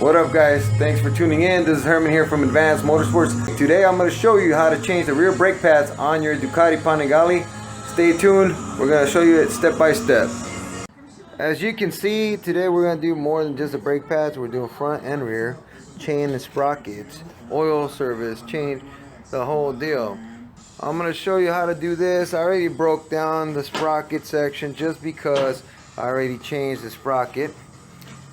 What up guys, thanks for tuning in. This is Herman here from Advanced Motorsports. Today I'm going to show you how to change the rear brake pads on your Ducati Panigale. Stay tuned, we're going to show you it step by step. As you can see, today we're going to do more than just the brake pads. We're doing front and rear, chain and sprockets, oil service, change, the whole deal. I'm going to show you how to do this. I already broke down the sprocket section just because I already changed the sprocket.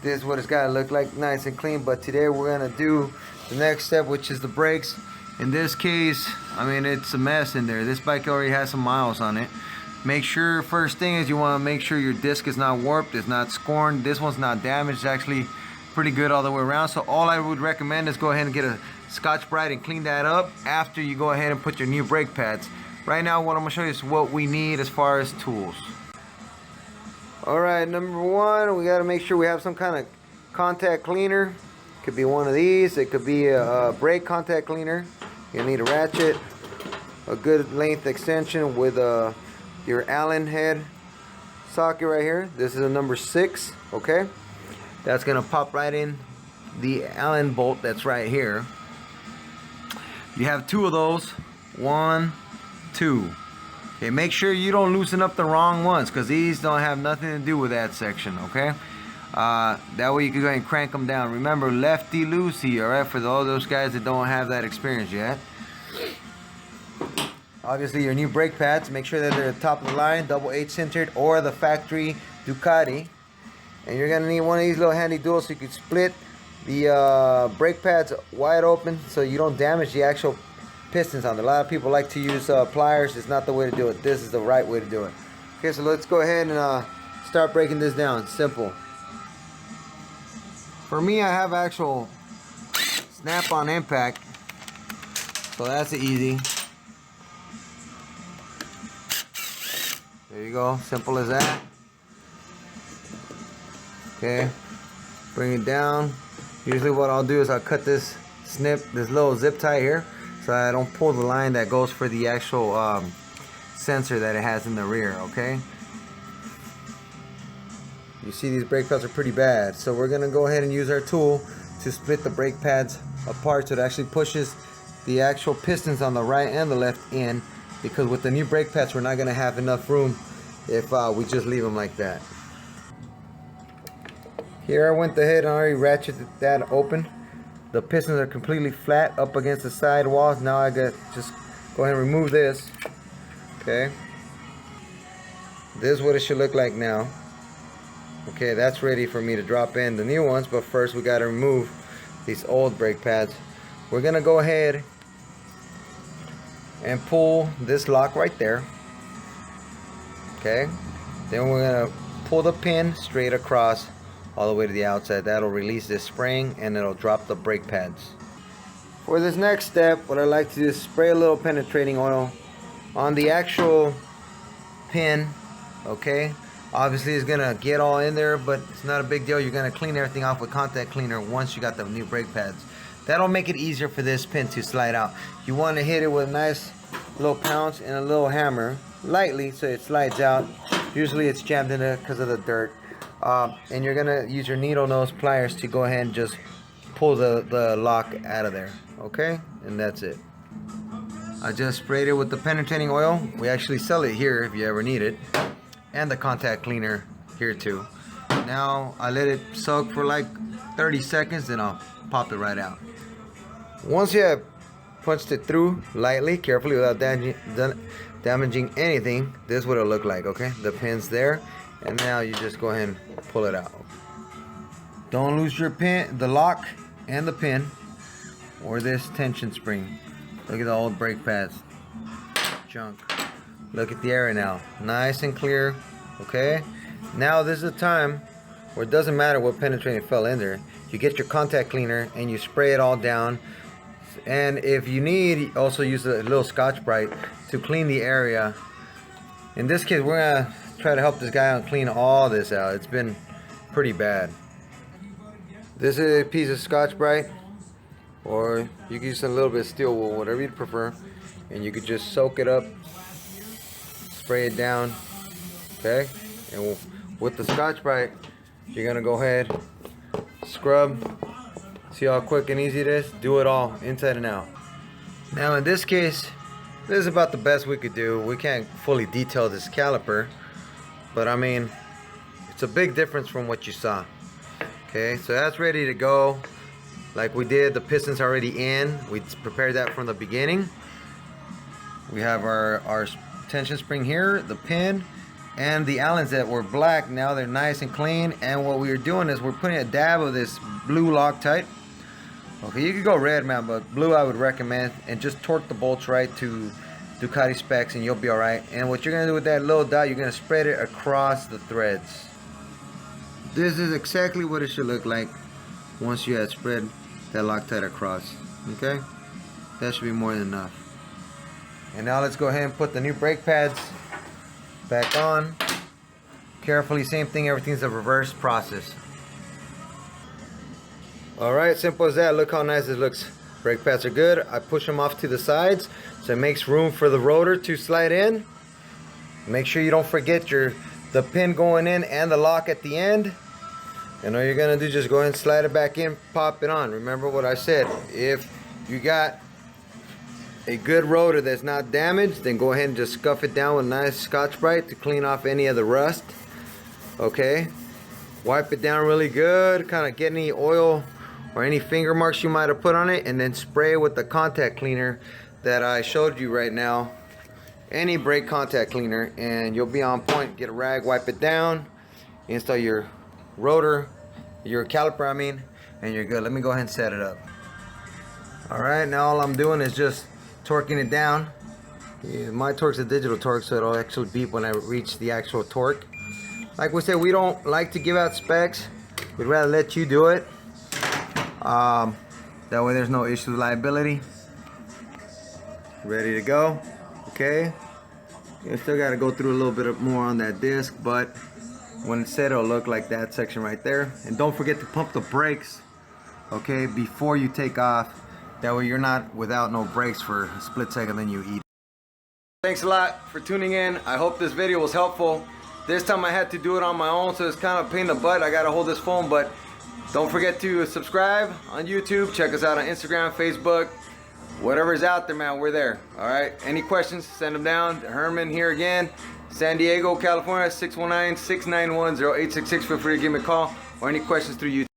This is what it's got to look like, nice and clean. But today we're going to do the next step, which is the brakes. In this case, I mean, it's a mess in there. This bike already has some miles on it. Make sure, first thing is you want to make sure your disc is not warped, it's not scorned. This one's not damaged, it's actually pretty good all the way around. So all I would recommend is go ahead and get a Scotch-Brite and clean that up after you go ahead and put your new brake pads. Right now what I'm going to show you is what we need as far as tools. Alright, number one, we got to make sure we have some kind of contact cleaner. Could be one of these, it could be a brake contact cleaner. You'll need a ratchet, a good length extension with your Allen head socket right here. This is a number 6, okay? That's gonna pop right in the Allen bolt that's right here. You have 2 of those, 1, 2. Okay, make sure you don't loosen up the wrong ones, because these don't have nothing to do with that section, okay? That way you can go ahead and crank them down. Remember, lefty loosey, alright, for all those guys that don't have that experience yet. Obviously, your new brake pads, make sure that they're top of the line, double H centered, or the factory Ducati. And you're going to need one of these little handy duals so you can split the brake pads wide open so you don't damage the actual pistons on it. A lot of people like to use pliers. It's not the way to do it. This is the right way to do it. Okay, so let's go ahead and start breaking this down. Simple. For me, I have actual snap-on impact, so that's easy. There you go, simple as that. Okay, bring it down. Usually what I'll do is I'll cut this this little zip tie here, so I don't pull the line that goes for the actual sensor that it has in the rear, okay? You see these brake pads are pretty bad, so we're gonna go ahead and use our tool to split the brake pads apart so it actually pushes the actual pistons on the right and the left in, because with the new brake pads we're not gonna have enough room if we just leave them like that. Here I went ahead and already ratcheted that open. The pistons are completely flat up against the side walls. Now I got just go ahead and remove this. Okay, this is what it should look like now. Okay, that's ready for me to drop in the new ones, but first we got to remove these old brake pads. We're gonna go ahead and pull this lock right there. Okay, then we're gonna pull the pin straight across all the way to the outside. That'll release this spring and it'll drop the brake pads. For this next step, what I like to do is spray a little penetrating oil on the actual pin. Okay, obviously it's gonna get all in there, but it's not a big deal. You're gonna clean everything off with contact cleaner once you got the new brake pads. That'll make it easier for this pin to slide out. You want to hit it with a nice little pounce and a little hammer, lightly, so it slides out. Usually it's jammed in there because of the dirt. And you're gonna use your needle nose pliers to go ahead and just pull the lock out of there. Okay, and that's it. I just sprayed it with the penetrating oil. We actually sell it here if you ever need it, and the contact cleaner here too. Now I let it soak for like 30 seconds, then I'll pop it right out. Once you have punched it through lightly, carefully, without damaging anything, this is what it'll look like. Okay, the pin's there, and now you just go ahead and pull it out. Don't lose your pin, the lock and the pin, or this tension spring. Look at the old brake pads, junk. Look at the area now, nice and clear. Okay, now this is the time where it doesn't matter what penetrating fell in there. You get your contact cleaner and you spray it all down. And if you need, also use a little Scotch-Brite to clean the area. In this case, we're gonna try to help this guy out clean all this out. It's been pretty bad. This is a piece of Scotch-Brite, or you can use a little bit of steel wool, whatever you prefer, and you could just soak it up, spray it down. Okay, and with the Scotch-Brite, you're gonna go ahead, scrub See how quick and easy it is? Do it all inside and out. Now in this case, this is about the best we could do. We can't fully detail this caliper, but I mean, it's a big difference from what you saw. Okay, so that's ready to go. Like we did, the piston's already in. We prepared that from the beginning. We have our tension spring here, the pin, and the Allens that were black. Now they're nice and clean. And what we're doing is we're putting a dab of this blue Loctite. Okay, you could go red, man, but blue I would recommend. And just torque the bolts right to Ducati specs and you'll be all right. And what you're gonna do with that little dot, you're gonna spread it across the threads. This is exactly what it should look like once you had spread that Loctite across. Okay, that should be more than enough. And now let's go ahead and put the new brake pads back on. Carefully, same thing, everything's a reverse process. Alright, simple as that. Look how nice it looks. Brake pads are good. I push them off to the sides so it makes room for the rotor to slide in. Make sure you don't forget the pin going in and the lock at the end. And all you're gonna do is just go ahead and slide it back in, pop it on. Remember what I said, if you got a good rotor that's not damaged, then go ahead and just scuff it down with nice Scotch-Brite to clean off any of the rust. Okay, wipe it down really good, kind of get any oil or any finger marks you might have put on it, and then spray with the contact cleaner that I showed you right now. Any brake contact cleaner, and you'll be on point. Get a rag, wipe it down, install your rotor, your caliper I mean, and you're good. Let me go ahead and set it up. Alright, now all I'm doing is just torquing it down. Yeah, my torque's a digital torque, so it'll actually beep when I reach the actual torque. Like we said, we don't like to give out specs. We'd rather let you do it. That way there's no issue with liability. Ready to go. Okay. You still got to go through a little bit more on that disc, but when it's set, it'll look like that section right there. And don't forget to pump the brakes, okay, before you take off. That way you're not without no brakes for a split second, then you eat. Thanks a lot for tuning in. I hope this video was helpful. This time I had to do it on my own, so it's kind of a pain in the butt. I gotta hold this phone, but don't forget to subscribe on YouTube. Check us out on Instagram, Facebook, whatever's out there, man, we're there. All right, any questions, send them down. Herman here again, San Diego, California, 619-691-0866. Feel free to give me a call or any questions through YouTube.